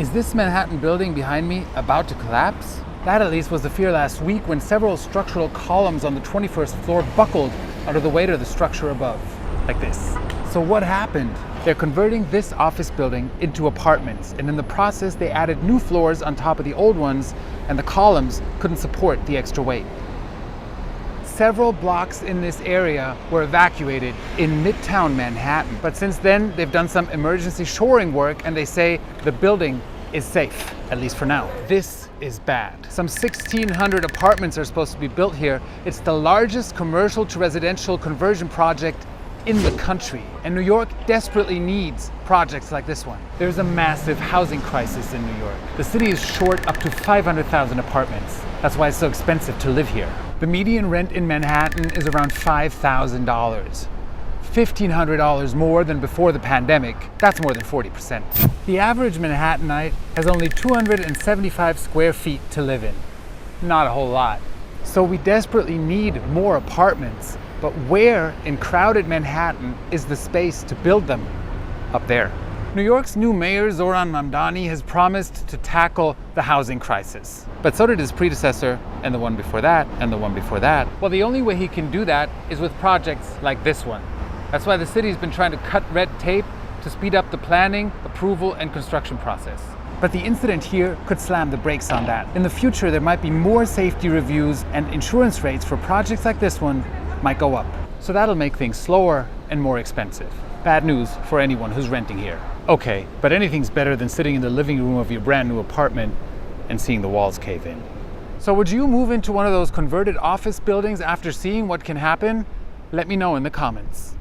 Is this Manhattan building behind me about to collapse? That at least was the fear last week when several structural columns on the 21st floor buckled under the weight of the structure above. Like this. So what happened? They're converting this office building into apartments, and in the process they added new floors on top of the old ones, and the columns couldn't support the extra weight. Several blocks in this area were evacuated in Midtown Manhattan, but since then they've done some emergency shoring work and they say the building is safe, at least for now. This is bad. Some 1,600 apartments are supposed to be built here. It's the largest commercial to residential conversion project in the country, and New York desperately needs projects like this one. There's a massive housing crisis in New York. The city is short up to 500,000 apartments. That's why it's so expensive to live here. The median rent in Manhattan is around $5,000. $1,500 more than before the pandemic. That's more than 40%. The average Manhattanite has only 275 square feet to live in. Not a whole lot. So we desperately need more apartments. But where in crowded Manhattan is the space to build them? Up there. New York's new mayor, Zohran Mamdani, has promised to tackle the housing crisis. But so did his predecessor, and the one before that, and the one before that. Well, the only way he can do that is with projects like this one. That's why the city's been trying to cut red tape to speed up the planning, approval, and construction process. But the incident here could slam the brakes on that. In the future, there might be more safety reviews, and insurance rates for projects like this one might go up. So that'll make things slower and more expensive. Bad news for anyone who's renting here. Okay, but anything's better than sitting in the living room of your brand new apartment and seeing the walls cave in. So would you move into one of those converted office buildings after seeing what can happen? Let me know in the comments.